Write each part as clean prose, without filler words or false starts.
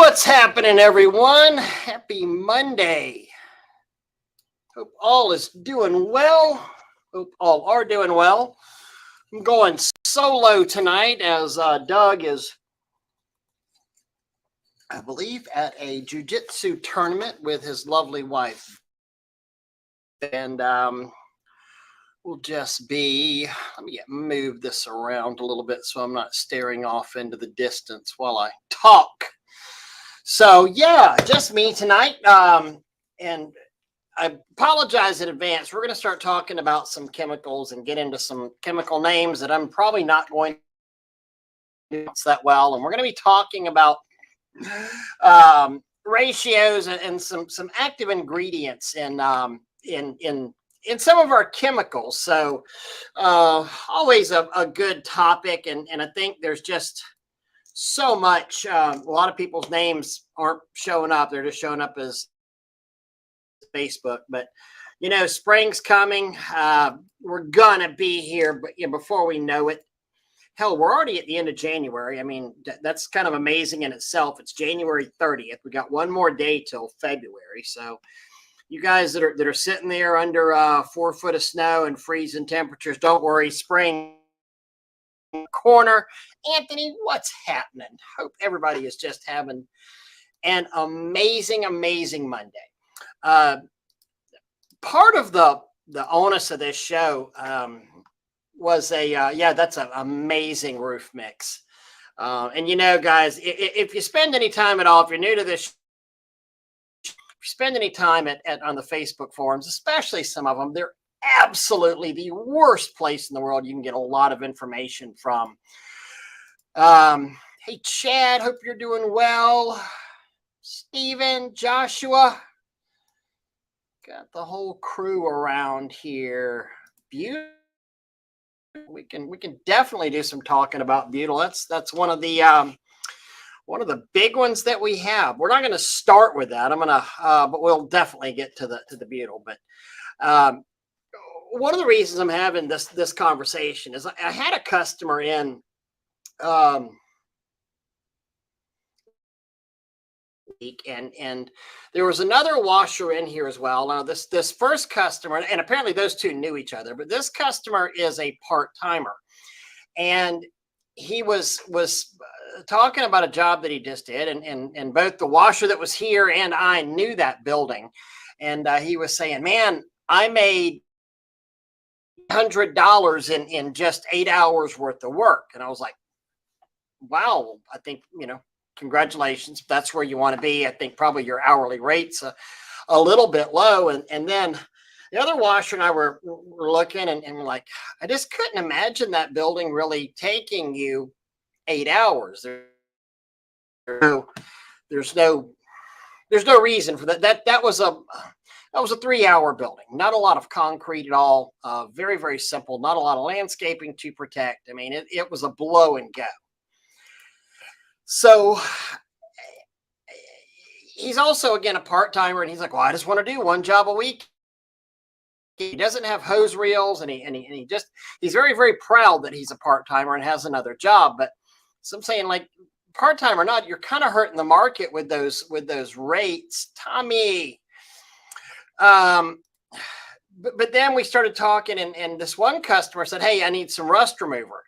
What's happening, everyone? Happy Monday. Hope all is doing well. Hope all are doing well. I'm going solo tonight as Doug is, I believe, at a jiu-jitsu tournament with his lovely wife. And we'll just be, let me move this around a little bit so I'm not staring off into the distance while I talk. So yeah, just me tonight. And I apologize in advance. We're going to start talking about some chemicals and get into some chemical names that I'm probably not going to pronounce that well. And we're going to be talking about ratios and some active ingredients in some of our chemicals. So always a good topic. And I think there's just so much. A lot of people's names aren't showing up. They're just showing up as Facebook. But, you know, spring's coming. We're going to be here. But before we know it, hell, we're already at the end of January. I mean, that's kind of amazing in itself. It's January 30th. We got one more day till February. So you guys that are sitting there under 4 foot of snow and freezing temperatures, don't worry. Spring corner. Anthony, what's happening? Hope everybody is just having an amazing Monday. Part of the onus of this show was that's an amazing roof mix. And you know, guys, if you spend any time at all, if you're new to this, if you spend any time on the Facebook forums, especially some of them, they're absolutely the worst place in the world you can get a lot of information from. Hey, Chad, hope you're doing well. Steven, Joshua, got the whole crew around here. Beautiful. We can definitely do some talking about butyl. That's one of the big ones that we have. We're not going to start with that. But we'll definitely get to the butyl. But one of the reasons I'm having this conversation is I had a customer in and there was another washer in here as well. Now this first customer, and apparently those two knew each other, but this customer is a part-timer, and he was talking about a job that he just did, and both the washer that was here and I knew that building, and he was saying, man, I made $100 in just 8 hours worth of work. And I was like, wow, I think, congratulations. That's where you want to be. I think probably your hourly rate's a little bit low. And then the other washer and I were looking and we're like, I just couldn't imagine that building really taking you 8 hours. There's no reason for that. That was a 3-hour building, not a lot of concrete at all. Very, very simple, not a lot of landscaping to protect. I mean, it was a blow and go. So he's also, again, a part-timer, and he's like, well, I just want to do one job a week. He doesn't have hose reels, and he's very, very proud that he's a part-timer and has another job. But so I'm saying, like, part-time or not, you're kind of hurting the market with those rates, Tommy. But then we started talking, and this one customer said, hey, I need some rust remover.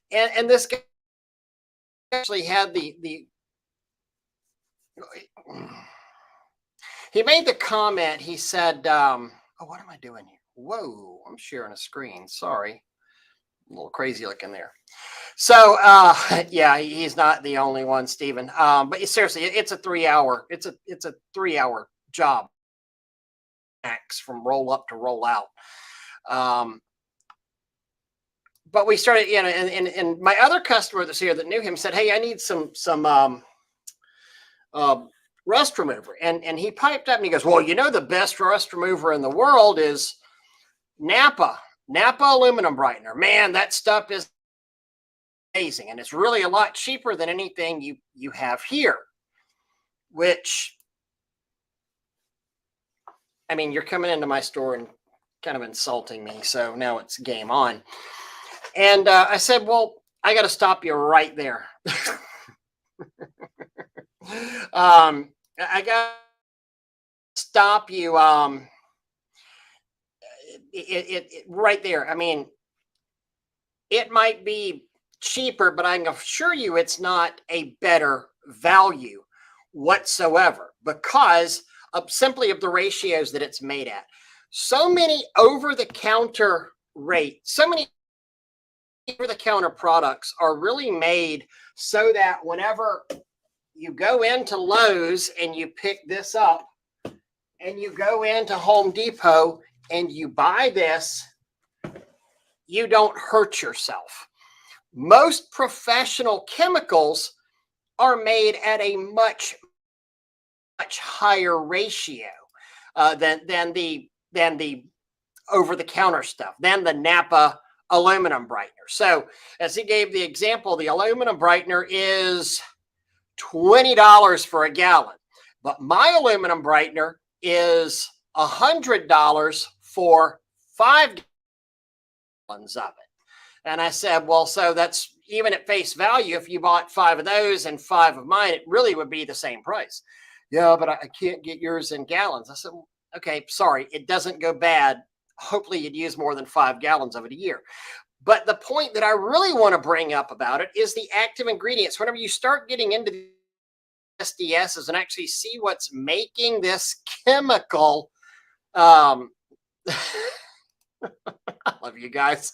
And this guy actually had he made the comment. He said, oh, what am I doing here? Whoa, I'm sharing a screen. Sorry. A little crazy looking there. So, yeah, he's not the only one, Stephen. But seriously, it's a 3-hour, it's a 3-hour job. From roll up to roll out. But we started, and my other customer that's here that knew him said, hey, I need some rust remover. And he piped up and he goes, well, the best rust remover in the world is Napa aluminum brightener. Man, that stuff is amazing. And it's really a lot cheaper than anything you have here, which, I mean, you're coming into my store and kind of insulting me. So now it's game on. And I said, well, I got to stop you right there. I got to stop you. Right there. I mean, it might be cheaper, but I can assure you it's not a better value whatsoever because of simply of the ratios that it's made at. So many over the counter so many over the counter products are really made so that whenever you go into Lowe's and you pick this up and you go into Home Depot and you buy this, you don't hurt yourself. Most professional chemicals are made at a much higher ratio than the over the counter stuff, than the Napa aluminum brightener. So as he gave the example, the aluminum brightener is $20 for a gallon, but my aluminum brightener is $100 for 5 gallons of it. And I said, well, so that's even at face value. If you bought 5 of those and 5 of mine, it really would be the same price. Yeah, but I can't get yours in gallons. I said, okay, sorry, it doesn't go bad. Hopefully you'd use more than 5 gallons of it a year. But the point that I really want to bring up about it is the active ingredients. Whenever you start getting into the SDSs and actually see what's making this chemical, I love you guys.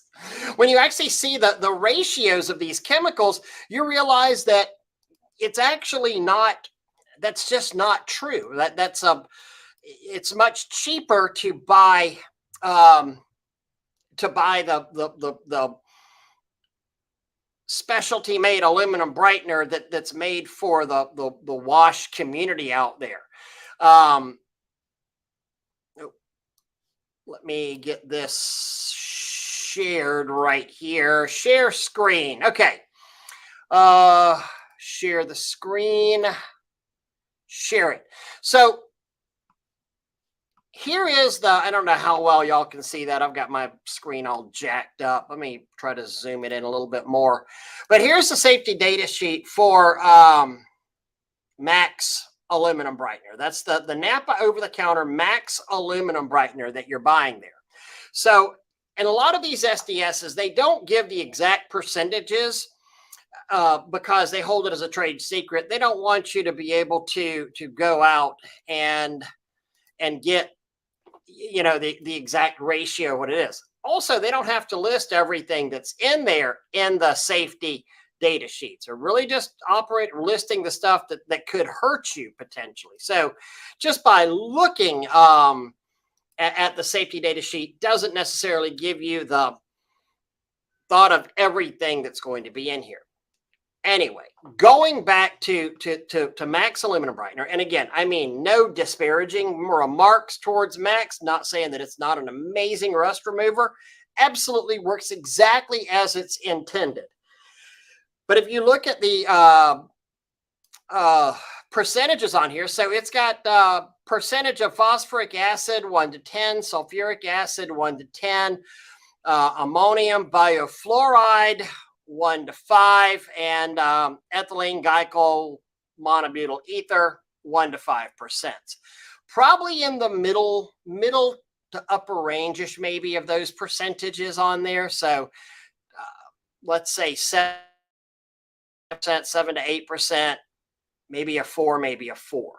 When you actually see the ratios of these chemicals, you realize that it's actually not, that's just not true. It's much cheaper to buy the specialty made aluminum brightener that's made for the wash community out there. Let me get this shared right here. Share screen. Okay. Share the screen. Share it. So here is I don't know how well y'all can see that. I've got my screen all jacked up. Let me try to zoom it in a little bit more. But here's the safety data sheet for Max aluminum brightener. That's the Napa over-the-counter Max aluminum brightener that you're buying there. So, and a lot of these SDSs, they don't give the exact percentages because they hold it as a trade secret. They don't want you to be able to go out and get, you know, the exact ratio of what it is. Also, they don't have to list everything that's in there in the safety data sheets, or really just listing the stuff that could hurt you potentially. So just by looking at the safety data sheet doesn't necessarily give you the thought of everything that's going to be in here. Anyway, going back to Max aluminum brightener, and again, I mean, no disparaging remarks towards Max, not saying that it's not an amazing rust remover, absolutely works exactly as it's intended. But if you look at the percentages on here, so it's got percentage of phosphoric acid 1 to 10, sulfuric acid 1 to 10, ammonium biofluoride 1 to 5, and ethylene glycol monobutyl ether 1 to 5%. Probably in the middle to upper range-ish maybe of those percentages on there. So let's say 7%, 7 to 8%, maybe a 4, maybe a 4.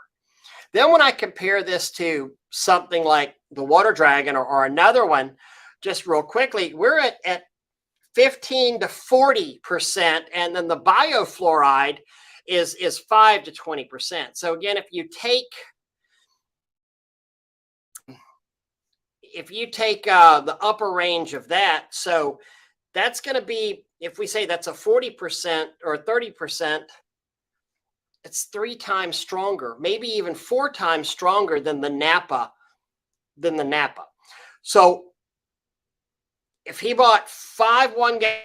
Then when I compare this to something like the Water Dragon or another one, just real quickly, we're at 15 to 40%, and then the biofluoride is 5 to 20%. So again, if you take the upper range of that, so that's going to be, if we say that's a 40% or 30%, it's 3 times stronger, maybe even 4 times stronger than the Napa. So if he bought 5 1-gallon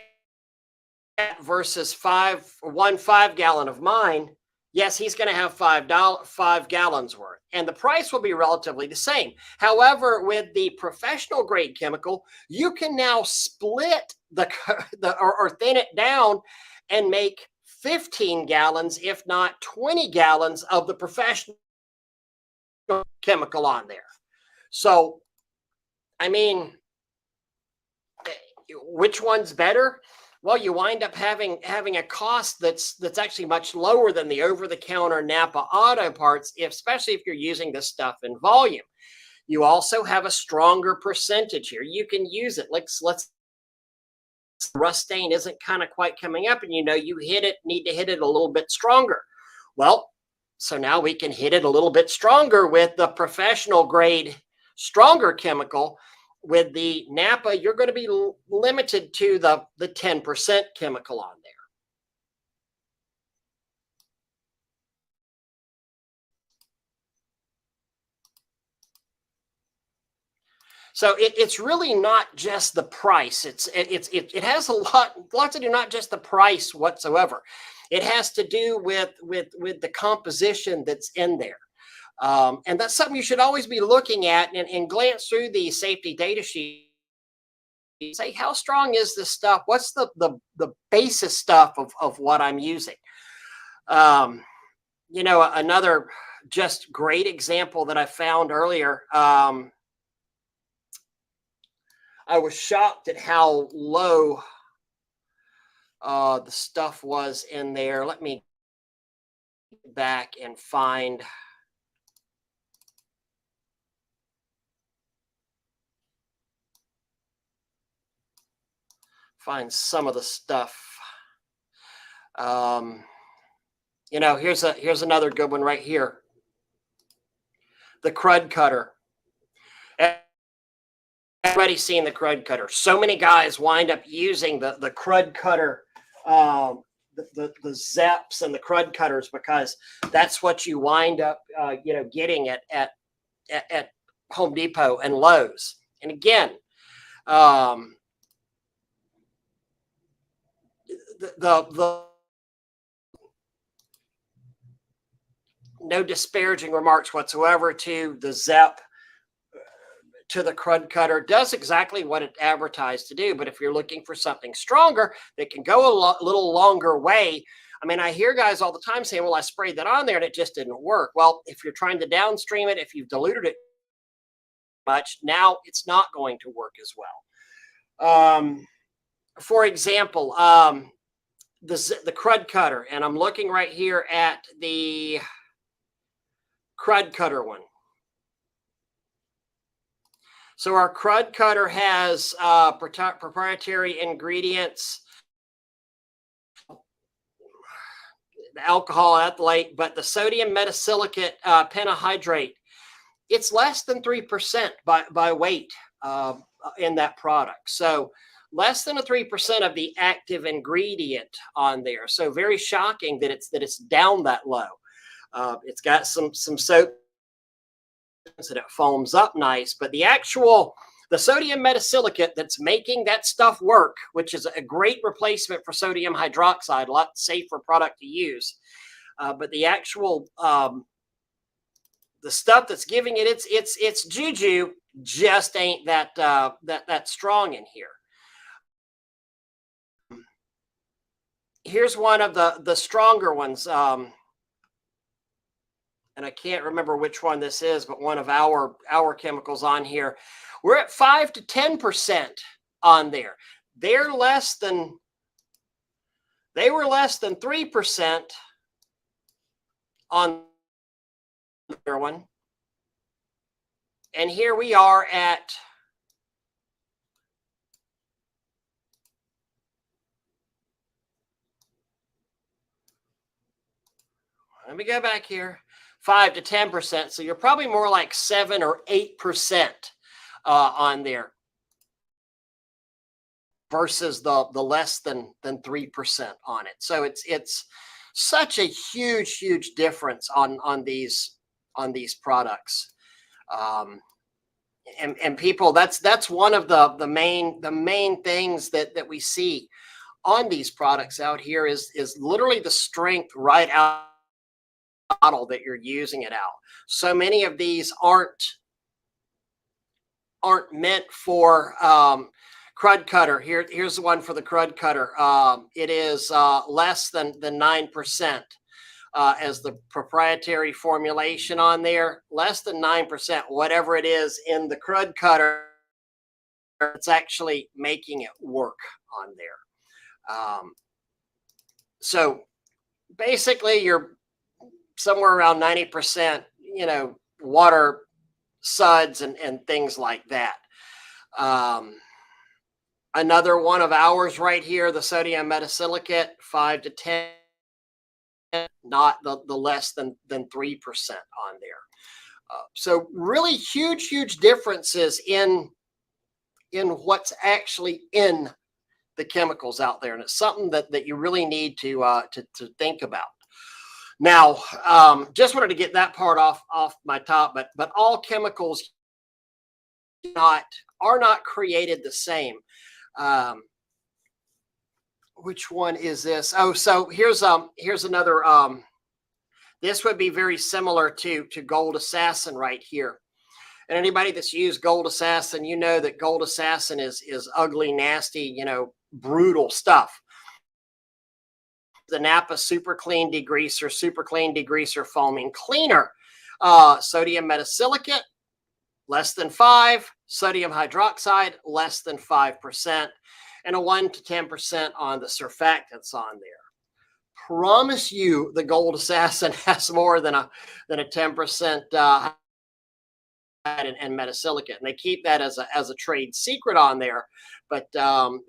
versus 1 5-gallon of mine, yes, he's going to have 5 gallons worth, and the price will be relatively the same. However, with the professional grade chemical, you can now split or thin it down and make 15 gallons, if not 20 gallons of the professional chemical on there. So, I mean, which one's better? Well, you wind up having a cost that's actually much lower than the over-the-counter Napa Auto parts, especially if you're using this stuff in volume. You also have a stronger percentage here. You can use it. Let's rust stain isn't kind of quite coming up, and you know you need to hit it a little bit stronger. Well, so now we can hit it a little bit stronger with the professional grade stronger chemical. With the Napa, you're going to be limited to the 10% chemical on there. So it's really not just the price. It has lots to do, not just the price whatsoever. It has to do with the composition that's in there. And that's something you should always be looking at and glance through the safety data sheet. Say, how strong is this stuff? What's the basis stuff of what I'm using? You know, another just great example that I found earlier. I was shocked at how low the stuff was in there. Let me get back and find some of the stuff. You know, here's another good one right here. The crud cutter. Everybody's seen the crud cutter. So many guys wind up using the crud cutter, the Zeps and the crud cutters, because that's what you wind up, you know, getting at Home Depot and Lowe's. And again, the no disparaging remarks whatsoever to the Zep, to the crud cutter, does exactly what it advertised to do. But if you're looking for something stronger that can go a little longer way, I mean, I hear guys all the time saying, well, I sprayed that on there and it just didn't work. Well, if you're trying to downstream it, if you've diluted it much, now it's not going to work as well. For example, the crud cutter, and I'm looking right here at the crud cutter one. So our crud cutter has proprietary ingredients, the alcohol ethylate, but the sodium metasilicate pentahydrate, it's less than 3% by weight in that product. So less than a 3% of the active ingredient on there. So very shocking that it's down that low. It's got some soap that it foams up nice, but the sodium metasilicate that's making that stuff work, which is a great replacement for sodium hydroxide, a lot safer product to use. But the actual the stuff that's giving it its juju just ain't that strong in here. Here's one of the stronger ones. And I can't remember which one this is, but one of our chemicals on here. We're at 5 to 10% on there. They were less than 3% on their one. And here we are at let me go back here. 5 to 10%. So you're probably more like 7 or 8% on there versus the less than 3% on it. So it's such a huge difference on these products. And people, that's one of the main things that we see on these products out here is literally the strength right out model that you're using it out. So many of these aren't meant for Crud cutter. Here's the one for the crud cutter. It is less than 9%. As the proprietary formulation on there, less than 9%, whatever it is in the crud cutter, it's actually making it work on there. So basically you're somewhere around 90%, water, suds, and things like that. Another one of ours right here, the sodium metasilicate, 5 to 10, not the less than 3% on there. So really huge differences in what's actually in the chemicals out there, and it's something that you really need to think about. Now, just wanted to get that part off my top, but all chemicals are not created the same. Which one is this? Oh, so here's another. This would be very similar to Gold Assassin right here. And anybody that's used Gold Assassin, you know that Gold Assassin is ugly, nasty, brutal stuff. The Napa Super Clean Degreaser Foaming Cleaner. Sodium metasilicate, less than 5. Sodium hydroxide, less than 5%. And a 1 to 10% on the surfactants on there. Promise you the Gold Assassin has more than a 10% and metasilicate, and they keep that as a trade secret on there. But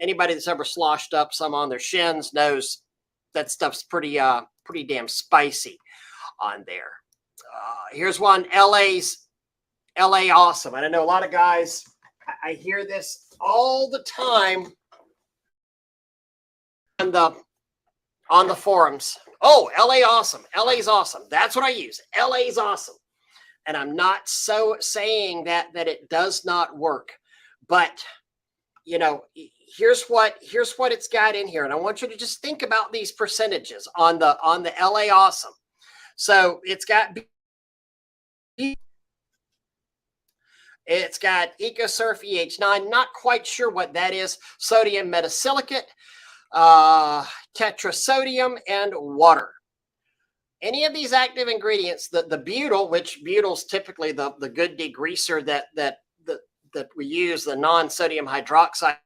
anybody that's ever sloshed up some on their shins knows that stuff's pretty damn spicy on there. Here's one, LA Awesome. And I know a lot of guys, I hear this all the time on the forums. Oh, LA Awesome. LA's awesome. That's what I use. LA's awesome. And I'm not so saying that it does not work, but here's what it's got in here. And I want you to just think about these percentages on the LA Awesome. So it's got EcoSurf EH9, not quite sure what that is. Sodium metasilicate, tetrasodium, and water. Any of these active ingredients, the butyl, which butyl's typically the good degreaser that we use, the non-sodium hydroxide,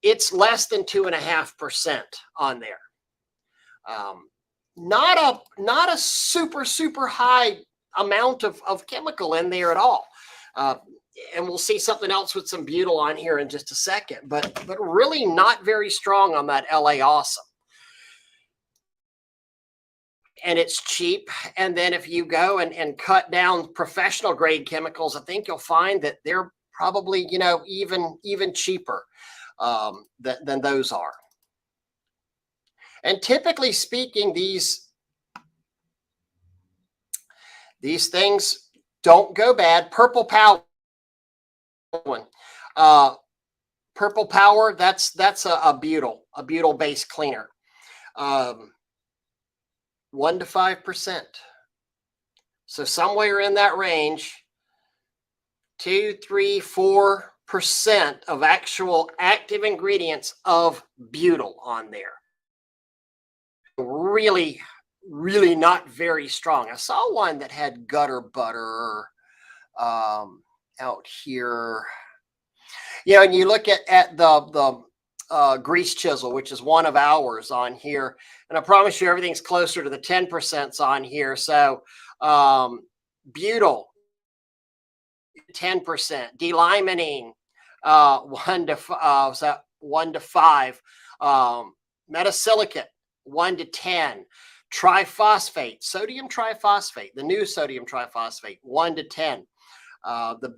it's less than 2.5% on there. Not a super high amount of chemical in there at all. And we'll see something else with some butyl on here in just a second, but really not very strong on that LA Awesome. And it's cheap. And then if you go and cut down professional grade chemicals, I think you'll find that they're probably, even cheaper than those are. And typically speaking, these things don't go bad. Purple Power one. Purple Power, that's a butyl based cleaner. 1 to 5%. So somewhere in that range, 2, 3, 4% of actual active ingredients of butyl on there. Really not very strong. I saw one that had gutter butter out here. And you look at the grease chisel, which is one of ours on here. And I promise you everything's closer to the 10% on here. So butyl, 10%. D-limonene, 1 to 5. Metasilicate, 1 to 10. Triphosphate, sodium triphosphate, the new sodium triphosphate, 1 to 10. The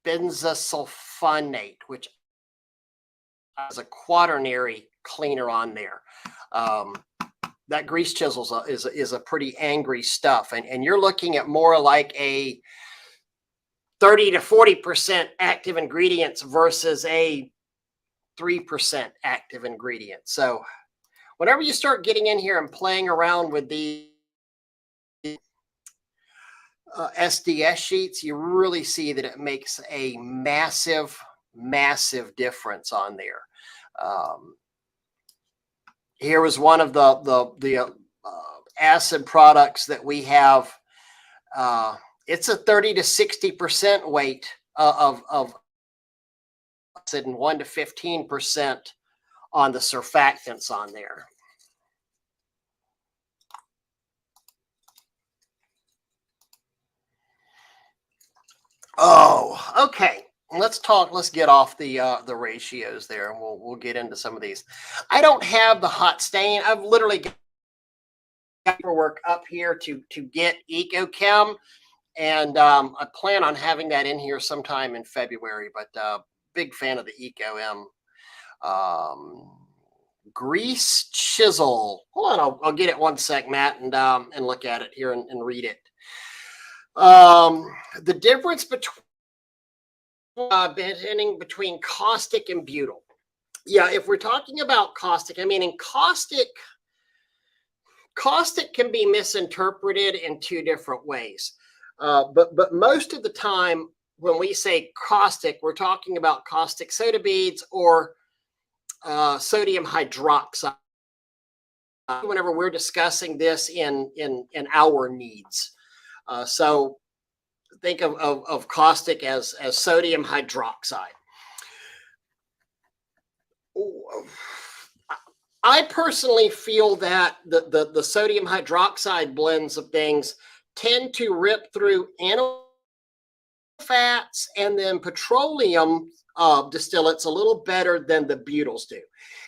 benzosulfonate, which is a quaternary cleaner on there. That grease chisel is a pretty angry stuff, and you're looking at more like a 30 to 40% active ingredients versus a 3% active ingredient. So whenever you start getting in here and playing around with the SDS sheets, you really see that it makes a massive, massive difference on there. Here was one of the acid products that we have. It's a 30 to 60% weight of acid and 1 to 15% on the surfactants on there. Oh, okay. Let's get off the ratios there, and we'll get into some of these. I don't have the hot stain. I've literally got paperwork up here to get EcoChem, and I plan on having that in here sometime in February. But big fan of the EcoM grease chisel. Hold on, I'll get it one sec, Matt, and look at it here and read it. The difference between caustic and butyl. Yeah, if we're talking about caustic, I mean, in caustic can be misinterpreted in two different ways. But most of the time, when we say caustic, we're talking about caustic soda beads or sodium hydroxide. Whenever we're discussing this in our needs, so think of caustic as sodium hydroxide. I personally feel that the sodium hydroxide blends of things tend to rip through animal fats and then petroleum distillates a little better than the butyls do.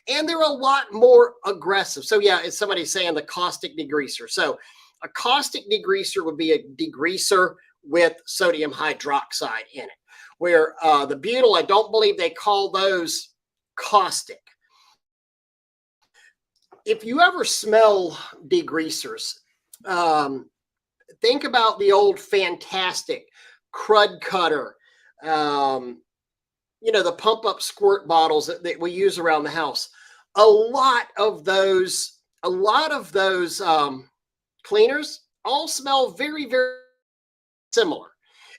And they're a lot more aggressive. So yeah, it's somebody saying the caustic degreaser. So a caustic degreaser would be a degreaser with sodium hydroxide in it, where the butyl, I don't believe they call those caustic. If you ever smell degreasers, think about the old Fantastic, Crud Cutter, the pump up squirt bottles that we use around the house. A lot of those cleaners all smell very, very similar.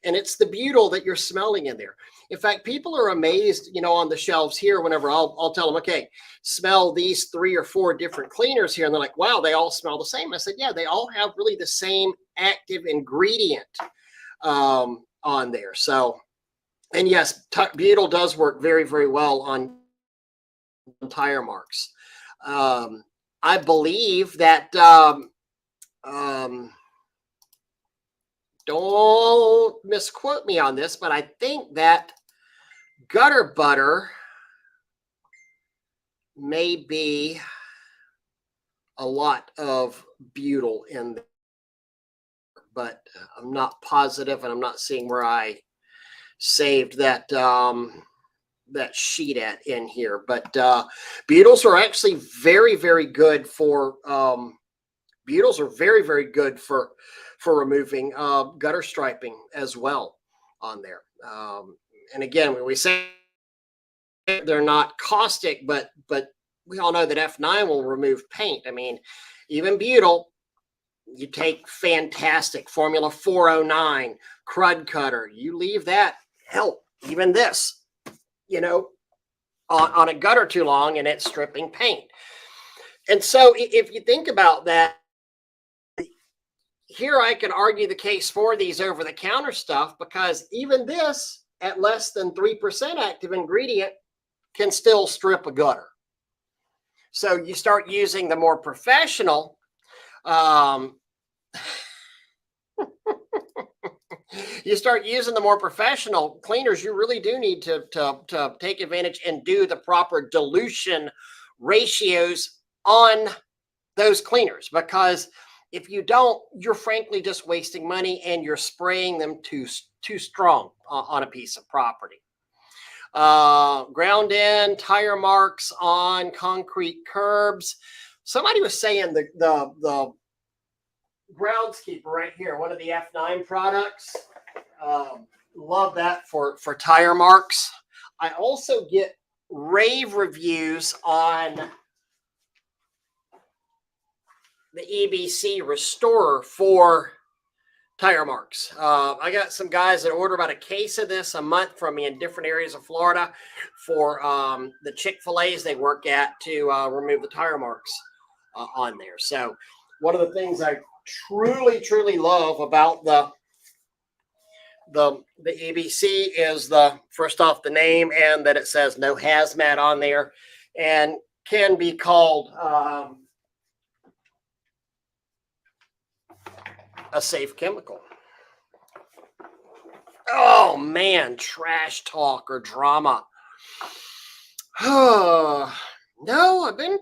And it's the butyl that you're smelling in there. In fact, people are amazed, on the shelves here, whenever I'll tell them, okay, smell these 3 or 4 different cleaners here. And they're like, wow, they all smell the same. I said, yeah, they all have really the same active ingredient on there. So, and yes, butyl does work very, very well on tire marks. I believe that, don't misquote me on this, but I think that gutter butter may be a lot of butyl in there, but I'm not positive, and I'm not seeing where I saved that that sheet in here. But butyls are actually very, very good for butyls are very, very good for removing gutter striping as well on there. And again, when we say they're not caustic, but we all know that F9 will remove paint. I mean, even butyl, you take Fantastic, Formula 409, Crud Cutter, you leave that, hell, even this, on a gutter too long and it's stripping paint. And so if you think about that, here I can argue the case for these over-the-counter stuff, because even this at less than 3% active ingredient can still strip a gutter. So you start using the more professional cleaners, you really do need to take advantage and do the proper dilution ratios on those cleaners, because if you don't, you're frankly just wasting money and you're spraying them too strong on a piece of property. Ground in tire marks on concrete curbs. Somebody was saying the groundskeeper right here, one of the F9 products. Love that for tire marks. I also get rave reviews on the EBC Restorer for tire marks. I got some guys that order about a case of this a month from me in different areas of Florida for the Chick-fil-A's they work at to remove the tire marks on there. So one of the things I truly love about the EBC is the first off the name, and that it says no hazmat on there, and can be called a safe chemical. Oh man, trash talk or drama. No, I've been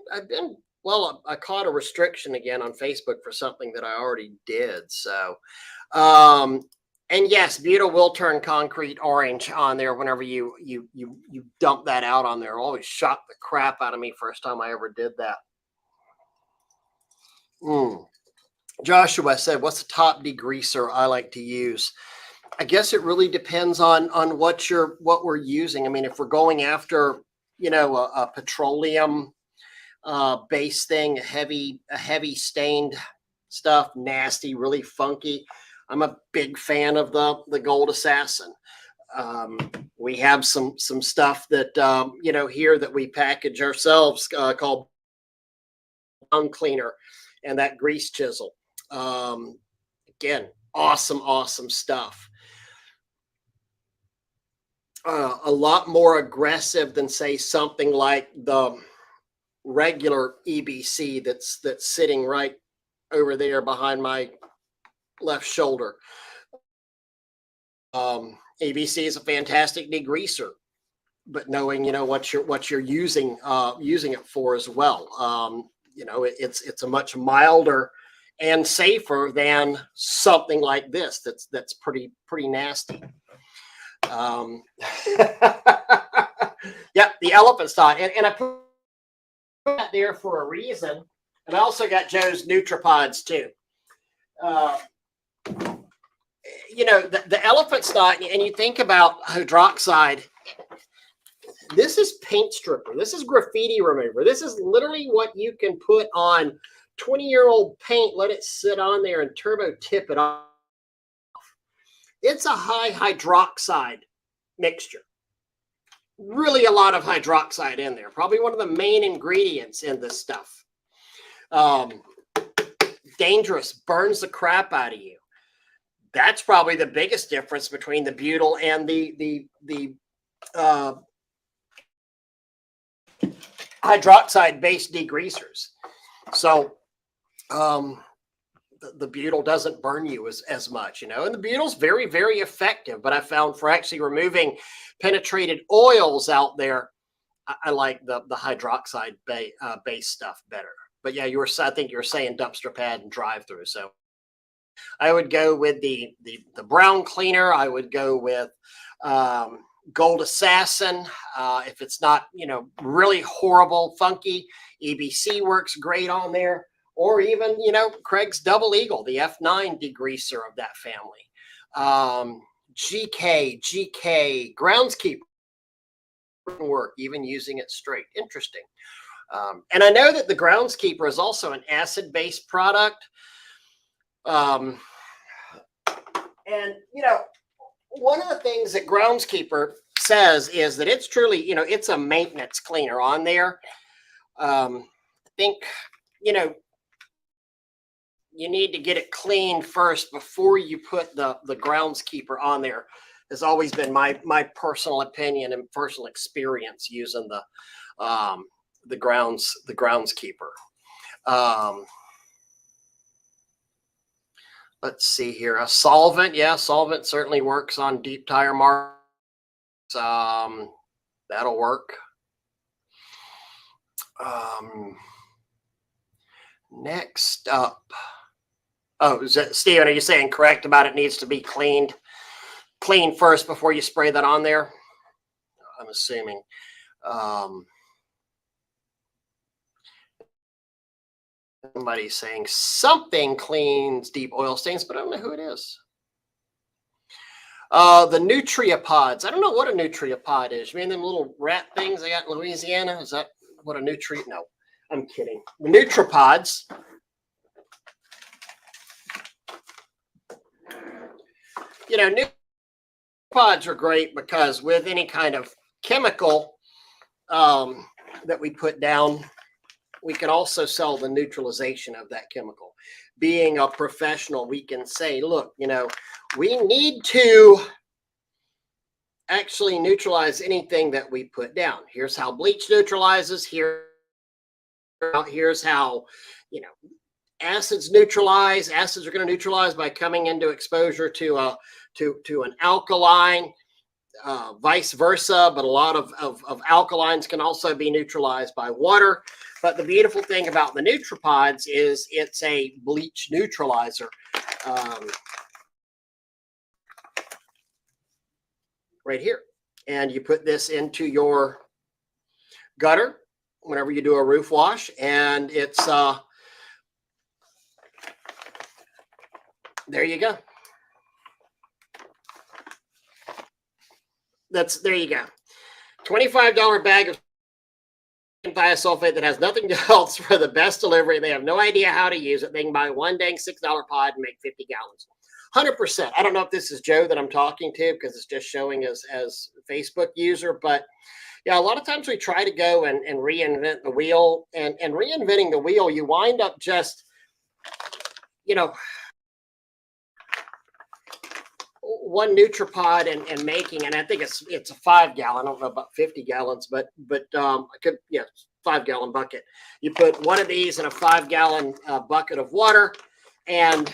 well, I caught a restriction again on Facebook for something that I already did. So and yes, butyl will turn concrete orange on there whenever you dump that out on there. It always shocked the crap out of me first time I ever did that. Joshua said, what's the top degreaser I like to use? I guess it really depends on what we're using. I mean, if we're going after, a petroleum base thing, a heavy stained stuff, nasty, really funky, I'm a big fan of the Gold Assassin. We have some stuff that here that we package ourselves called Brown Cleaner, and that grease chisel. Again, awesome stuff. A lot more aggressive than, say, something like the regular EBC that's sitting right over there behind my left shoulder. EBC is a fantastic degreaser, but knowing what you're using it for as well. It's a much milder and safer than something like this that's pretty nasty. Yeah, the elephant stock, and I put that there for a reason. And I also got Joe's Nutripods too. The elephant stock, and you think about hydroxide. This is paint stripper. This is graffiti remover. This is literally what you can put on 20-year-old paint, let it sit on there, and turbo tip it off. It's a high hydroxide mixture. Really a lot of hydroxide in there. Probably one of the main ingredients in this stuff. Dangerous, burns the crap out of you. That's probably the biggest difference between the butyl and the hydroxide-based degreasers. So the butyl doesn't burn you as much, and the butyl's very effective. But I found for actually removing penetrated oils out there, I like the hydroxide based stuff better. But yeah, I think you were saying dumpster pad and drive through. So I would go with the brown cleaner. I would go with Gold Assassin. If it's not really horrible, funky, EBC works great on there. Or even Craig's Double Eagle, the F9 degreaser of that family. GK Groundskeeper work, even using it straight. Interesting. And I know that the Groundskeeper is also an acid-based product. And one of the things that Groundskeeper says is that it's truly, it's a maintenance cleaner on there. I think, you need to get it cleaned first before you put the Groundskeeper on there. Has always been my personal opinion and personal experience using the Groundskeeper. Let's see here. A solvent, yeah, solvent certainly works on deep tire marks. That'll work. Next up. Oh, is that, Steven, are you saying correct about it needs to be cleaned first before you spray that on there? I'm assuming. Somebody's saying something cleans deep oil stains, but I don't know who it is. The Nutripods. I don't know what a Nutriapod is. You mean them little rat things they got in Louisiana? Is that what a Nutri? No, I'm kidding. The Nutripods. new pods are great because with any kind of chemical that we put down, we can also sell the neutralization of that chemical. Being a professional, we can say, look, we need to actually neutralize anything that we put down. Here's how bleach neutralizes. Here's how, acids neutralize. Acids are going to neutralize by coming into exposure to an alkaline, vice versa. But a lot of alkalines can also be neutralized by water. But the beautiful thing about the NeutraPods is it's a bleach neutralizer. Right here. And you put this into your gutter whenever you do a roof wash, and it's there you go. There you go. $25 bag of thiosulfate that has nothing else for the best delivery. They have no idea how to use it. They can buy one dang $6 pod and make 50 gallons. 100%. I don't know if this is Joe that I'm talking to because it's just showing as Facebook user, but yeah, a lot of times we try to go and reinvent the wheel, and reinventing the wheel, you wind up just, one NeutraPod and making, and I think it's a 5 gallon. I don't know about 50 gallons, but I could, 5 gallon bucket. You put one of these in a 5 gallon bucket of water, and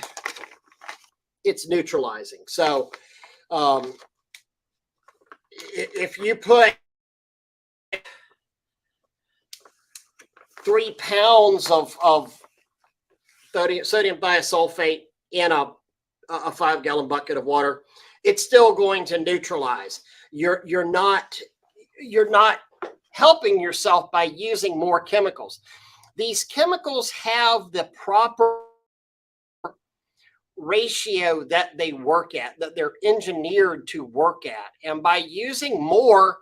it's neutralizing. So if you put 3 pounds of sodium thiosulfate in a 5 gallon bucket of water, it's still going to neutralize. You're not helping yourself by using more chemicals. These chemicals have the proper ratio that they work at, that they're engineered to work at. And by using more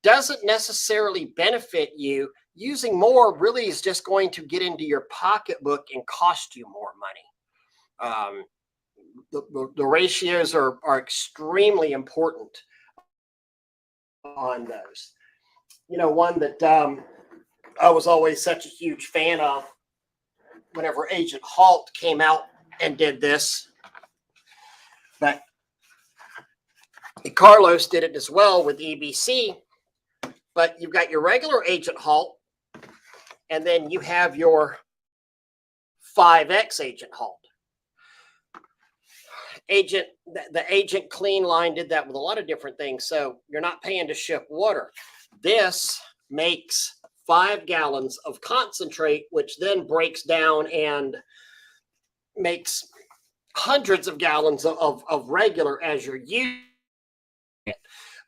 doesn't necessarily benefit you. Using more really is just going to get into your pocketbook and cost you more money. The ratios are extremely important on those. One that I was always such a huge fan of whenever Agent Halt came out and did this, but Carlos did it as well with EBC. But you've got your regular Agent Halt, and then you have your 5X Agent Halt. The Agent Clean line did that with a lot of different things. So you're not paying to ship water. This makes 5 gallons of concentrate, which then breaks down and makes hundreds of gallons of regular as you're using it.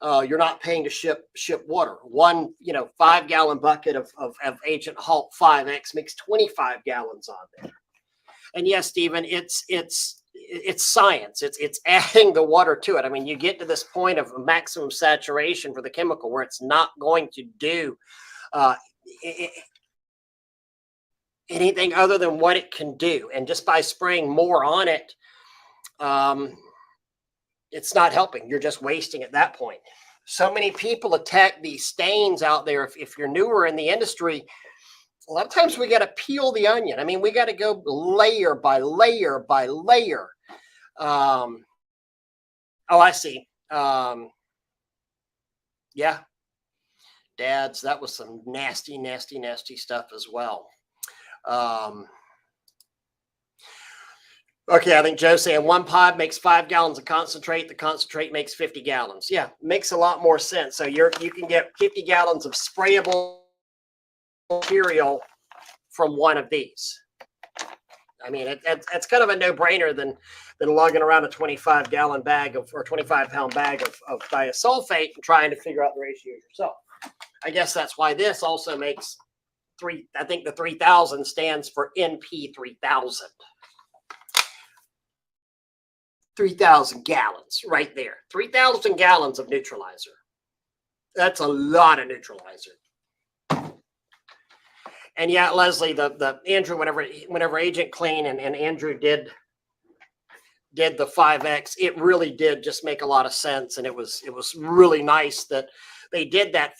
You're not paying to ship water. One 5 gallon bucket of Agent Halt 5X makes 25 gallons on there. And yes, Stephen, it's science. It's adding the water to it. I mean, you get to this point of maximum saturation for the chemical where it's not going to do anything other than what it can do. And just by spraying more on it, it's not helping. You're just wasting at that point. So many people attack these stains out there. If you're newer in the industry, a lot of times we got to peel the onion. I mean, we got to go layer by layer by layer. Oh, I see. Yeah. Dads, that was some nasty, nasty, nasty stuff as well. Okay, I think Joe's saying one pod makes 5 gallons of concentrate. The concentrate makes 50 gallons. Yeah, makes a lot more sense. So you can get 50 gallons of sprayable material from one of these. I mean, it's kind of a no-brainer than lugging around a 25-gallon bag or 25-pound bag of thiosulfate and trying to figure out the ratios yourself. I guess that's why this also makes I think the 3000 stands for NP 3000. 3,000 gallons right there. 3,000 gallons of neutralizer. That's a lot of neutralizer. And yeah, Leslie, the Andrew, whenever Agent Clean and Andrew did did the 5X, it really did just make a lot of sense. And it was really nice that they did that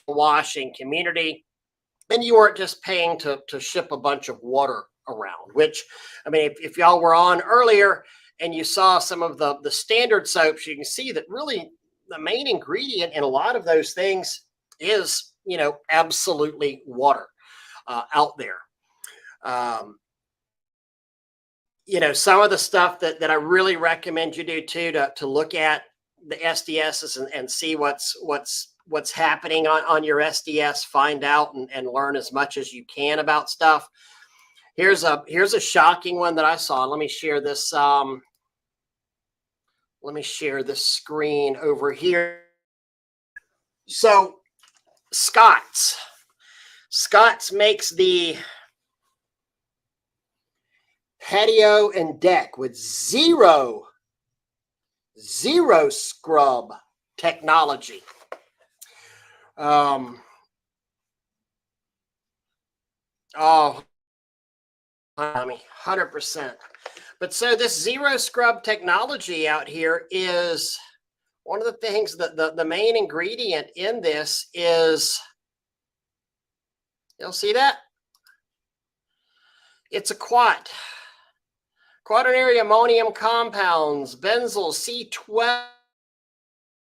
washing community. And you weren't just paying to ship a bunch of water around, which, I mean, if y'all were on earlier and you saw some of the standard soaps, you can see that really the main ingredient in a lot of those things is, you know, absolutely water out there. You know, some of the stuff that I really recommend you do too, to look at the SDSs and see what's happening on your SDS, find out and learn as much as you can about stuff. Here's a shocking one that I saw. Let me share this. Let me share this screen over here. So Scott's makes the patio and deck with zero scrub technology. Oh, I mean, 100%. But so this zero scrub technology out here is one of the things that the main ingredient in this is, you'll see that? It's a quaternary ammonium compounds, benzyl C12,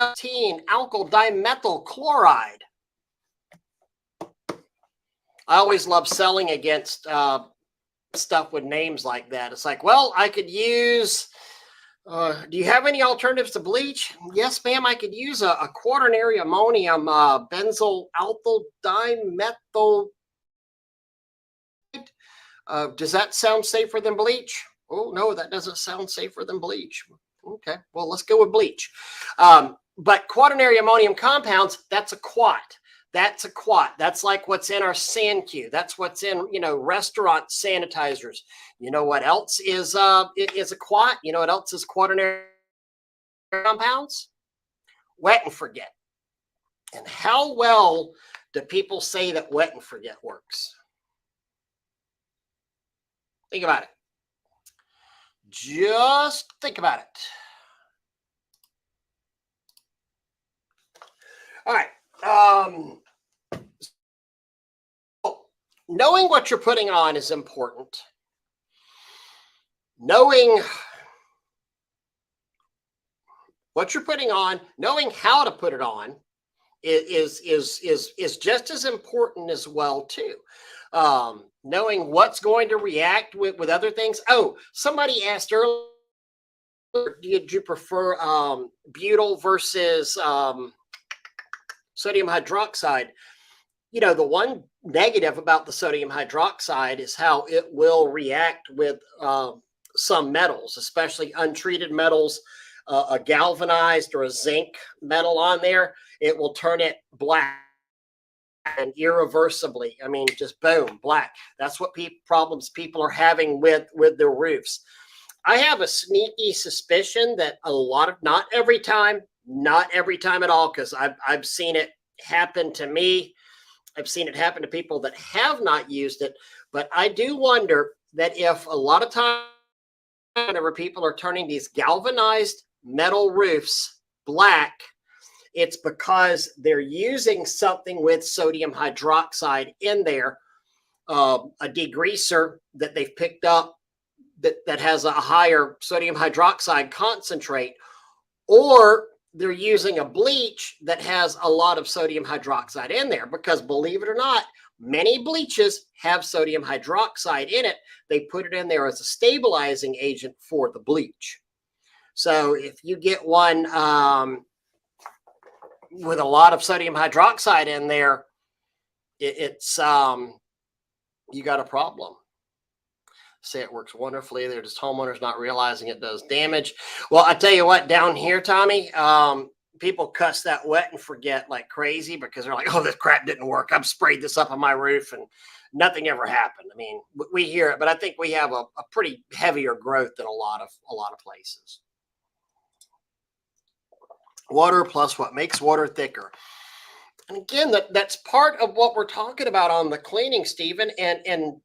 alkyl dimethyl chloride. I always love selling against stuff with names like that. It's like, well, I could use, do you have any alternatives to bleach? Yes, ma'am, I could use a quaternary ammonium benzyl alkyl dimethyl. Does that sound safer than bleach? Oh, no, that doesn't sound safer than bleach. Okay, well, let's go with bleach. But quaternary ammonium compounds, that's a quat. That's a quat. That's like what's in our SanQ. That's what's in, you know, restaurant sanitizers. You know what else is a quat? You know what else is quaternary compounds? Wet and forget. And how well do people say that wet and forget works? Think about it. Just think about it. All right. Knowing what you're putting on is important. Knowing what you're putting on, knowing how to put it on is just as important as well too. Knowing what's going to react with other things. Oh, somebody asked earlier, did you prefer butyl versus sodium hydroxide? You know, the one negative about the sodium hydroxide is how it will react with some metals, especially untreated metals, a galvanized or a zinc metal on there. It will turn it black and irreversibly. I mean, just boom, black. That's what problems people are having with their roofs. I have a sneaky suspicion that a lot of, not every time at all, because I've seen it happen to me. I've seen it happen to people that have not used it, but I do wonder that if a lot of times whenever people are turning these galvanized metal roofs black, it's because they're using something with sodium hydroxide in there, a degreaser that they've picked up that has a higher sodium hydroxide concentrate, or they're using a bleach that has a lot of sodium hydroxide in there, because believe it or not, many bleaches have sodium hydroxide in it. They put it in there as a stabilizing agent for the bleach. So if you get one with a lot of sodium hydroxide in there, it's you got a problem. Say it works wonderfully. They're just homeowners not realizing it does damage. Well, I tell you what, down here, Tommy, people cuss that wet and forget like crazy, because they're like, oh, this crap didn't work. I've sprayed this up on my roof and nothing ever happened. I mean, we hear it, but I think we have a pretty heavier growth than a lot of places. Water plus what makes water thicker. And again, that's part of what we're talking about on the cleaning, Stephen. And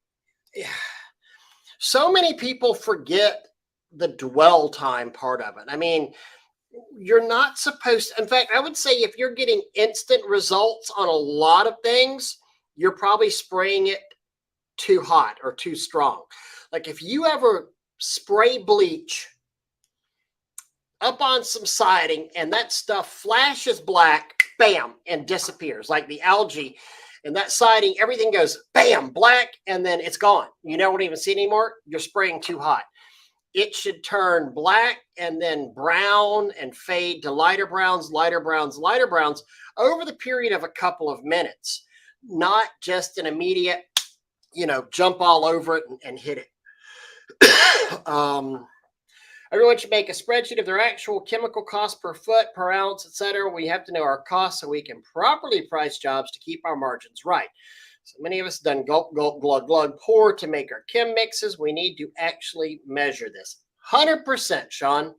so many people forget the dwell time part of it. I mean, you're not supposed to, in fact, I would say if you're getting instant results on a lot of things, you're probably spraying it too hot or too strong. Like if you ever spray bleach up on some siding and that stuff flashes black, bam, and disappears like the algae. And that siding, everything goes bam, black, and then it's gone. You don't even see it anymore. You're spraying too hot. It should turn black and then brown and fade to lighter browns, lighter browns, lighter browns over the period of a couple of minutes, not just an immediate, jump all over it and hit it. Everyone should make a spreadsheet of their actual chemical cost per foot, per ounce, etc. We have to know our costs so we can properly price jobs to keep our margins right. So many of us done gulp, gulp, glug, glug, pour to make our chem mixes. We need to actually measure this. 100%, Sean.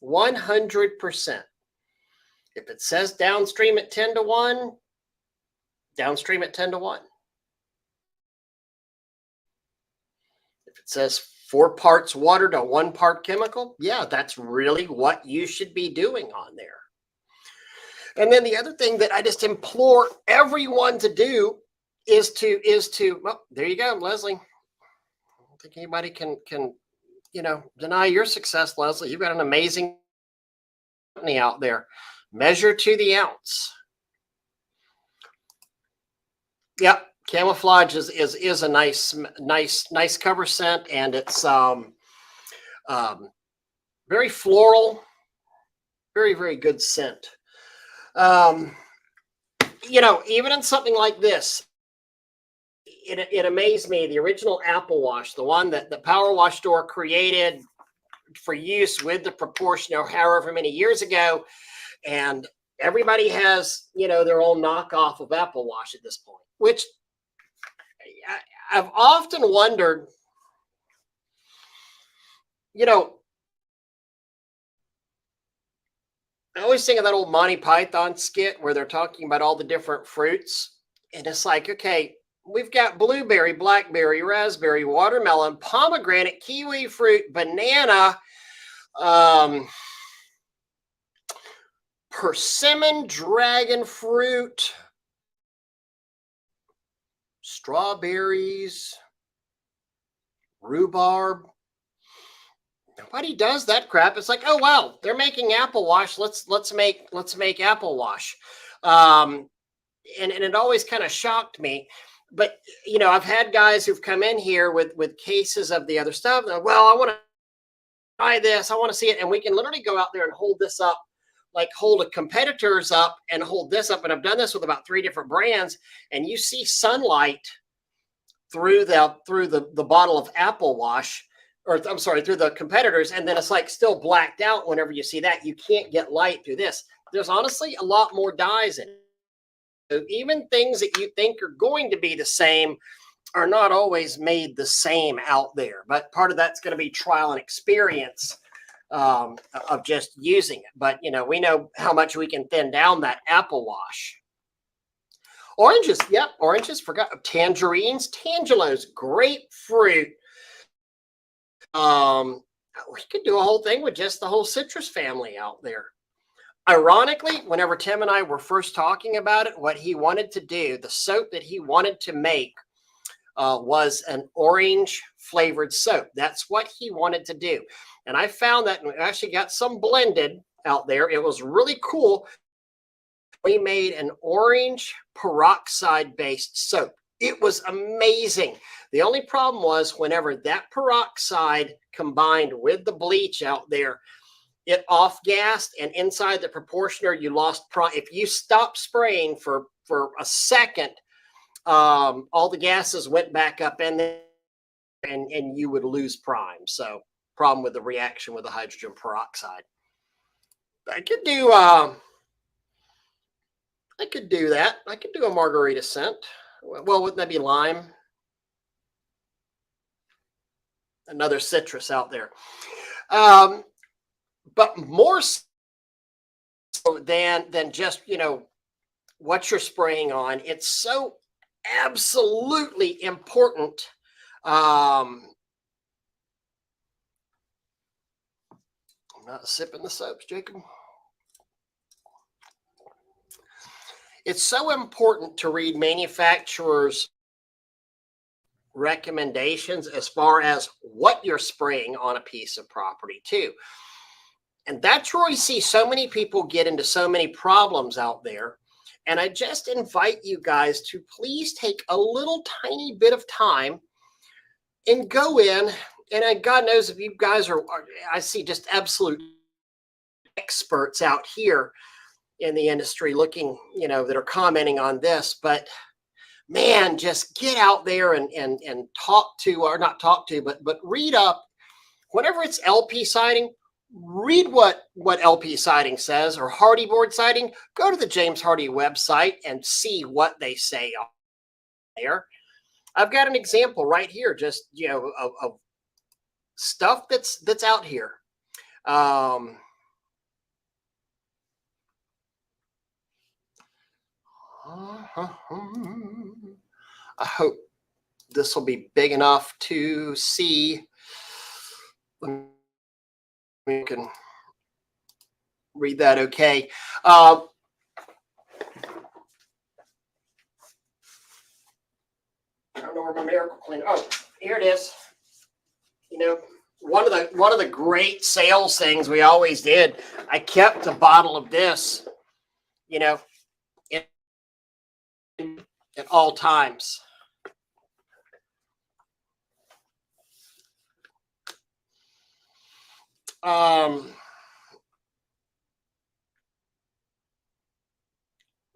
100%. If it says downstream at 10 to 1, downstream at 10 to 1. If it says 4 parts water to 1 part chemical, yeah, that's really what you should be doing on there. And then the other thing that I just implore everyone to do is to well, there you go, Leslie. I don't think anybody can deny your success, Leslie. You've got an amazing company out there. Measure to the ounce. Yep, camouflage is a nice cover scent, and it's very floral, very, very good scent. Even in something like this, it amazed me. The original Apple Wash, the one that the Power Wash store created for use with the proportion or however many years ago, and everybody has their own knockoff of Apple Wash at this point, which I've often wondered, I always think of that old Monty Python skit where they're talking about all the different fruits. And it's like, okay, we've got blueberry, blackberry, raspberry, watermelon, pomegranate, kiwi fruit, banana, persimmon, dragon fruit, strawberries, rhubarb. Nobody does that crap. It's like, oh wow, they're making Apple Wash. Let's make Apple Wash, and it always kind of shocked me. But I've had guys who've come in here with cases of the other stuff. Well, I want to try this. I want to see it, and we can literally go out there and hold this up, like hold a competitor's up and hold this up. And I've done this with about 3 different brands, and you see sunlight through the bottle of Apple Wash. Or I'm sorry, through the competitors, and then it's like still blacked out whenever you see that. You can't get light through this. There's honestly a lot more dyes in it. So even things that you think are going to be the same are not always made the same out there. But part of that's going to be trial and experience of just using it. But, we know how much we can thin down that Apple Wash. Oranges, yep, oranges, forgot. Tangerines, tangelos, grapefruit. We could do a whole thing with just the whole citrus family out there. Ironically, whenever Tim and I were first talking about it, what he wanted to do, the soap that he wanted to make was an orange flavored soap. That's what he wanted to do. And I found that, and we actually got some blended out there. It was really cool. We made an orange peroxide based soap. It was amazing. The only problem was whenever that peroxide combined with the bleach out there, it off-gassed, and inside the proportioner, you lost if you stopped spraying for a second, all the gases went back up in there, and you would lose prime. So problem with the reaction with the hydrogen peroxide. I could do that. I could do a margarita scent. Well, wouldn't that be lime? Another citrus out there. But more so than just, what you're spraying on, it's so absolutely important I'm not sipping the soaps, Jacob. It's so important to read manufacturers' recommendations as far as what you're spraying on a piece of property too. And that's where we see so many people get into so many problems out there. And I just invite you guys to please take a little tiny bit of time and go in. And God knows if you guys are, I see just absolute experts out here in the industry looking, that are commenting on this. But man, just get out there and talk to, or not talk to, but read up. Whenever it's LP siding, read what LP siding says, or Hardy board siding. Go to the James Hardy website and see what they say on there. I've got an example right here, just of stuff that's out here. I hope this will be big enough to see. We can read that okay. I don't know where my miracle cleaner. Oh, here it is. One of the great sales things we always did, I kept a bottle of this, at all times.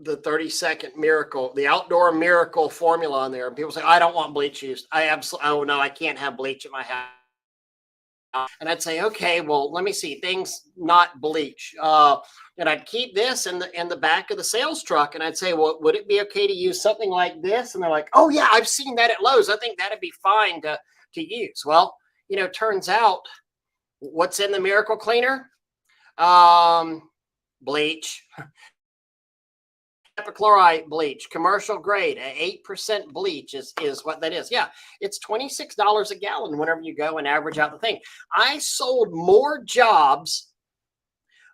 The 30-second miracle, the outdoor miracle formula on there. And people say, I don't want bleach used. Oh no, I can't have bleach in my house. And I'd say, okay, well, let me see things not bleach. And I'd keep this in the back of the sales truck. And I'd say, well, would it be okay to use something like this? And they're like, oh yeah, I've seen that at Lowe's. I think that'd be fine to use. Well, turns out what's in the miracle cleaner? Bleach. Epichlorite bleach, commercial grade, 8% bleach is what that is. Yeah, it's $26 a gallon whenever you go and average out the thing. I sold more jobs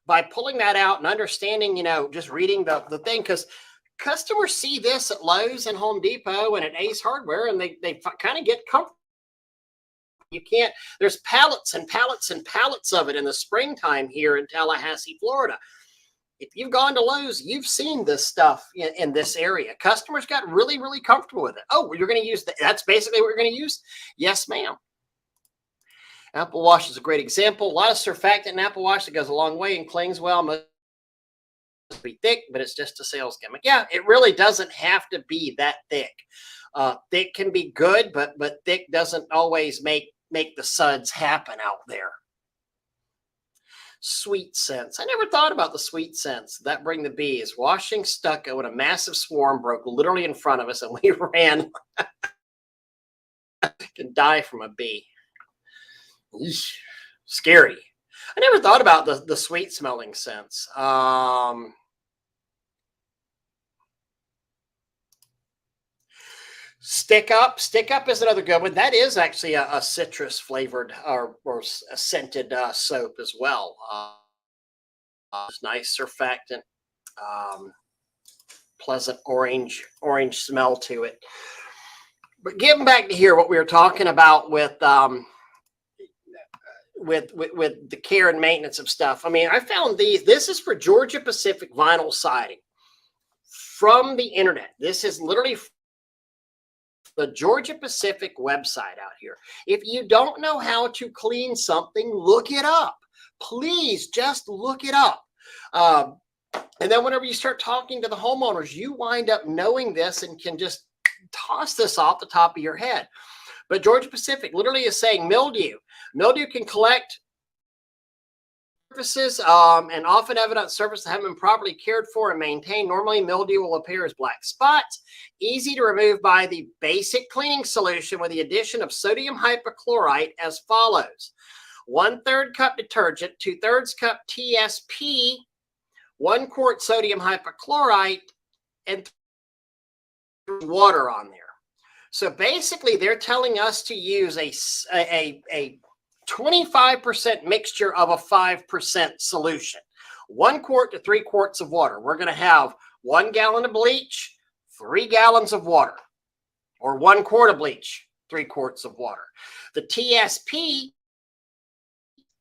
by pulling that out and understanding, just reading the thing, because customers see this at Lowe's and Home Depot and at Ace Hardware, and they kind of get comfortable. You can't, there's pallets and pallets and pallets of it in the springtime here in Tallahassee, Florida. If you've gone to Lowe's, you've seen this stuff in this area. Customers got really, really comfortable with it. Oh, you're going to use that. That's basically what you're going to use? Yes, ma'am. Apple wash is a great example. A lot of surfactant in apple wash that goes a long way and clings well. Must be thick, but it's just a sales gimmick. Yeah, it really doesn't have to be that thick. Thick can be good, but thick doesn't always make the suds happen out there. Sweet scents. I never thought about the sweet scents that bring the bees. Washing stucco and a massive swarm broke literally in front of us, and we ran. Can die from a bee. Eesh, scary. I never thought about the sweet smelling scents. Stick up is another good one. That is actually a citrus flavored or a scented soap as well. It's nice surfactant, pleasant orange smell to it. But getting back to here, what we were talking about with the care and maintenance of stuff. I mean, I found these. This is for Georgia Pacific vinyl siding from the internet. This is literally the Georgia Pacific website out here. If you don't know how to clean something, look it up. Please just look it up. And then whenever you start talking to the homeowners, you wind up knowing this and can just toss this off the top of your head. But Georgia Pacific literally is saying mildew. Mildew can collect surfaces and often evident surfaces that haven't been properly cared for and maintained. Normally, mildew will appear as black spots, easy to remove by the basic cleaning solution with the addition of sodium hypochlorite as follows. 1/3 cup detergent, 2/3 cup TSP, 1 quart sodium hypochlorite, and water on there. So basically, they're telling us to use a 25% mixture of a 5% solution. 1 quart to 3 quarts of water. We're going to have 1 gallon of bleach, 3 gallons of water, or 1 quart of bleach, 3 quarts of water. The TSP,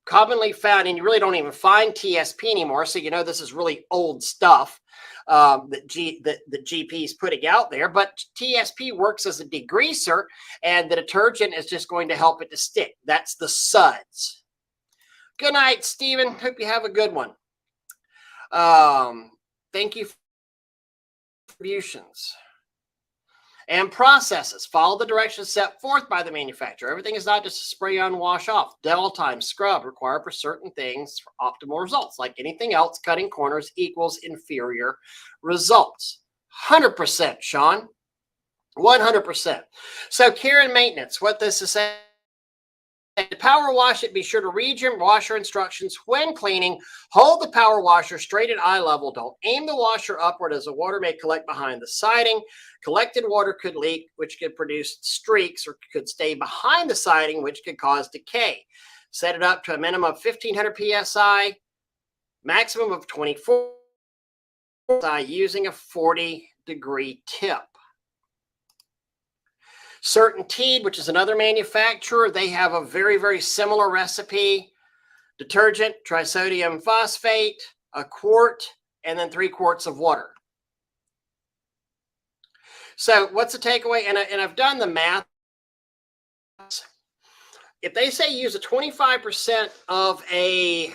commonly found, and you really don't even find TSP anymore, so you know this is really old stuff that GP's putting out there, but TSP works as a degreaser, and the detergent is just going to help it to stick. That's the suds. Good night, Stephen. Hope you have a good one. Thank you for contributions. And processes. Follow the directions set forth by the manufacturer. Everything is not just a spray on, wash off. Dwell time, scrub required for certain things for optimal results. Like anything else, cutting corners equals inferior results. 100%, Sean. 100%. So care and maintenance. What this is saying, to power wash it, be sure to read your washer instructions when cleaning. Hold the power washer straight at eye level. Don't aim the washer upward, as the water may collect behind the siding. Collected water could leak, which could produce streaks, or could stay behind the siding, which could cause decay. Set it up to a minimum of 1500 psi, maximum of 24 psi, using a 40-degree tip. CertainTeed, which is another manufacturer, they have a very, very similar recipe. Detergent, trisodium phosphate, a quart, and then 3 quarts of water. So what's the takeaway? And I've done the math. If they say use a 25% of a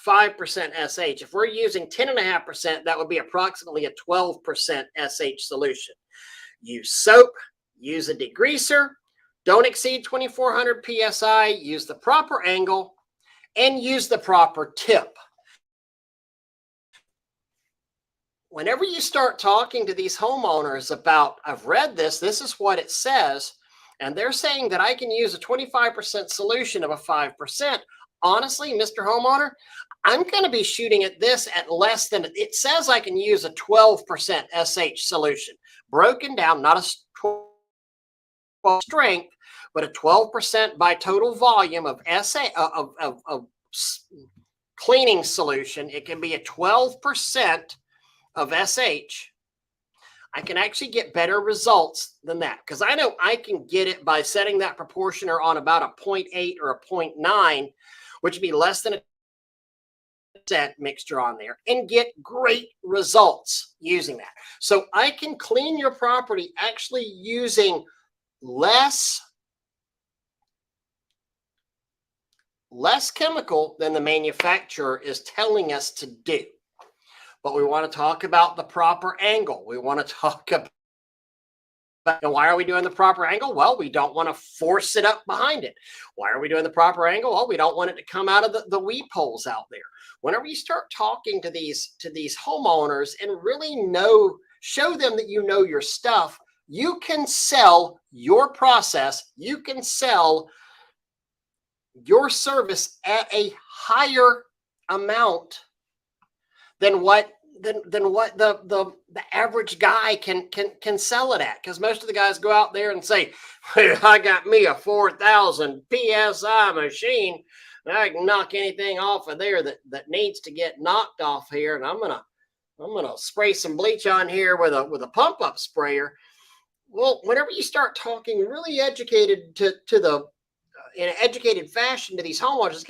5% SH, if we're using 10.5%, that would be approximately a 12% SH solution. Use soap. Use a degreaser, don't exceed 2400 psi, use the proper angle, and use the proper tip. Whenever you start talking to these homeowners about, I've read this is what it says, and they're saying that I can use a 25% solution of a 5%. Honestly, Mr. Homeowner, I'm going to be shooting at this at less than, it says I can use a 12% SH solution. Broken down, not a strength, but a 12% by total volume of cleaning solution. It can be a 12% of SH. I can actually get better results than that, because I know I can get it by setting that proportioner on about a 0.8 or a 0.9, which would be less than a mixture on there, and get great results using that. So I can clean your property actually using less chemical than the manufacturer is telling us to do. But we want to talk about the proper angle. We want to talk about, and why are we doing the proper angle? Well, we don't want to force it up behind it. Why are we doing the proper angle? Well, we don't want it to come out of the weep holes out there. Whenever you start talking to these homeowners and really show them that you know your stuff, you can sell your process, you can sell your service at a higher amount than what the average guy can sell it at. Because most of the guys go out there and say, hey, I got me a 4,000 PSI machine, and I can knock anything off of there that needs to get knocked off here, and I'm gonna spray some bleach on here with a pump up sprayer. Well, whenever you start talking really educated in an educated fashion to these homeowners,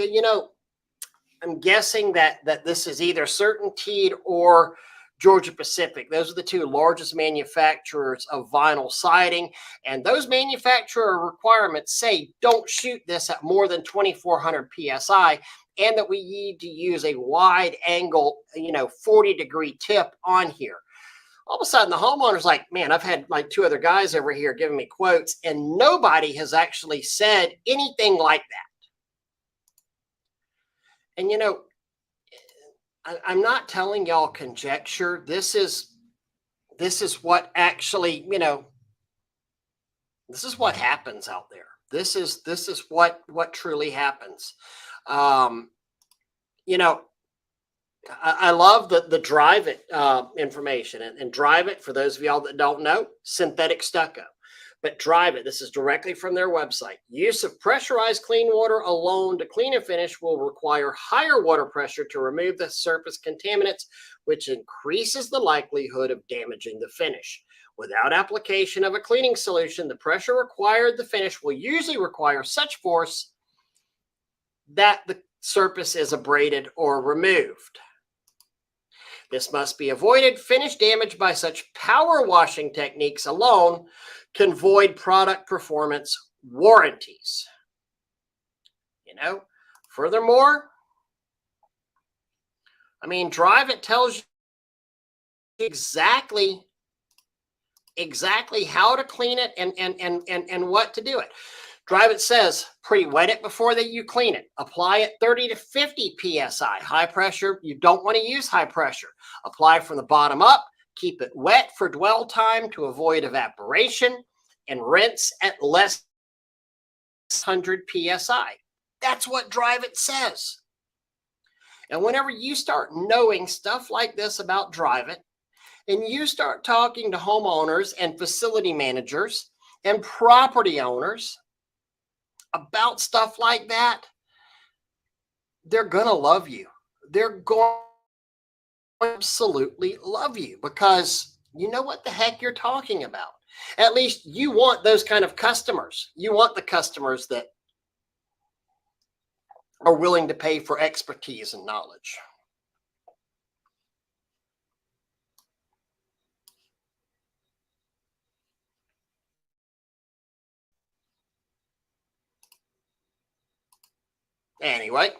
I'm guessing that this is either CertainTeed or Georgia Pacific. Those are the two largest manufacturers of vinyl siding, and those manufacturer requirements say don't shoot this at more than 2400 psi, and that we need to use a wide angle, 40-degree tip on here. All of a sudden, the homeowner's like, man, I've had like 2 other guys over here giving me quotes, and nobody has actually said anything like that. And, I'm not telling y'all conjecture. This is what actually, this is what happens out there. This is what truly happens. I love the Drive It information, and Drive It, for those of y'all that don't know, synthetic stucco. But Drive It, this is directly from their website. Use of pressurized clean water alone to clean and finish will require higher water pressure to remove the surface contaminants, which increases the likelihood of damaging the finish. Without application of a cleaning solution, the pressure required the finish will usually require such force that the surface is abraded or removed. This must be avoided. Finish damage by such power washing techniques alone can void product performance warranties. Furthermore, Drive It tells you exactly how to clean it and what to do it. Drive It says pre-wet it before that you clean it. Apply it 30 to 50 psi. High pressure, you don't want to use high pressure. Apply from the bottom up. Keep it wet for dwell time to avoid evaporation, and rinse at less than 100 psi. That's what Drive It says. And whenever you start knowing stuff like this about Drive It, and you start talking to homeowners and facility managers and property owners about stuff like that, they're going to love you. They're going to absolutely love you because you know what the heck you're talking about. At least you want those kind of customers. You want the customers that are willing to pay for expertise and knowledge. Anyway,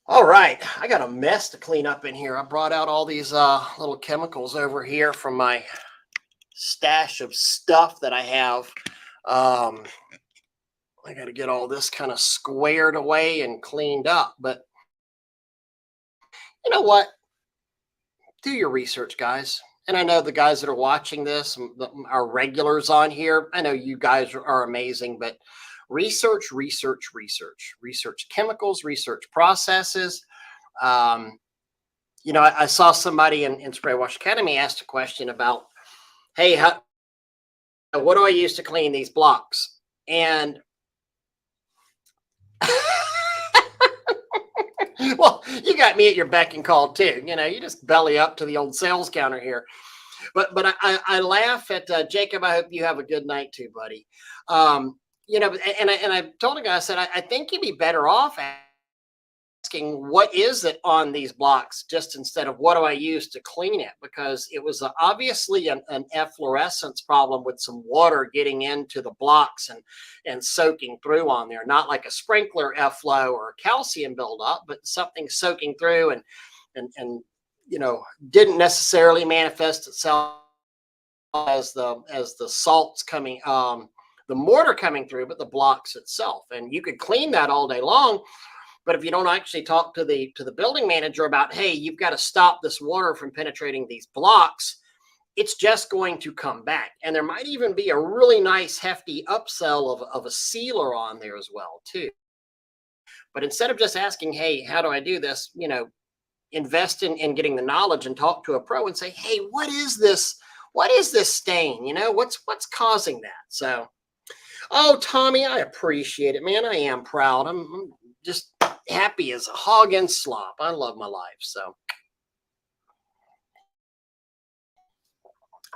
all right, I got a mess to clean up in here. I brought out all these little chemicals over here from my stash of stuff that I have. I got to get all this kind of squared away and cleaned up. But you know what? Do your research, guys. And I know the guys that are watching this, our regulars on here, I know you guys are amazing, but research chemicals, research processes. I saw somebody in Spray Wash Academy asked a question about, hey, what do I use to clean these blocks? And well, you got me at your beck and call too. You just belly up to the old sales counter here. But I laugh at Jacob. I hope you have a good night too, buddy. And I told a guy, I said, I think you'd be better off asking what is it on these blocks, just instead of what do I use to clean it, because it was obviously an efflorescence problem with some water getting into the blocks and soaking through on there, not like a sprinkler efflow or calcium buildup, but something soaking through and didn't necessarily manifest itself as the salts coming the mortar coming through, but the blocks itself. And you could clean that all day long, but if you don't actually talk to the building manager about, hey, you've got to stop this water from penetrating these blocks, it's just going to come back. And there might even be a really nice hefty upsell of a sealer on there as well too. But instead of just asking, hey, how do I do this? Invest in getting the knowledge and talk to a pro and say, hey, what is this? What is this stain? What's causing that? So, oh, Tommy, I appreciate it, man. I am proud. I'm just happy as a hog in slop. I love my life. So,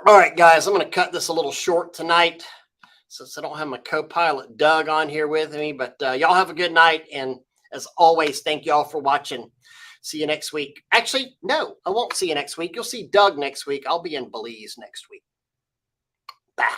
all right, guys, I'm going to cut this a little short tonight since I don't have my co-pilot Doug on here with me. But y'all have a good night. And as always, thank y'all for watching. See you next week. Actually, no, I won't see you next week. You'll see Doug next week. I'll be in Belize next week. Bye.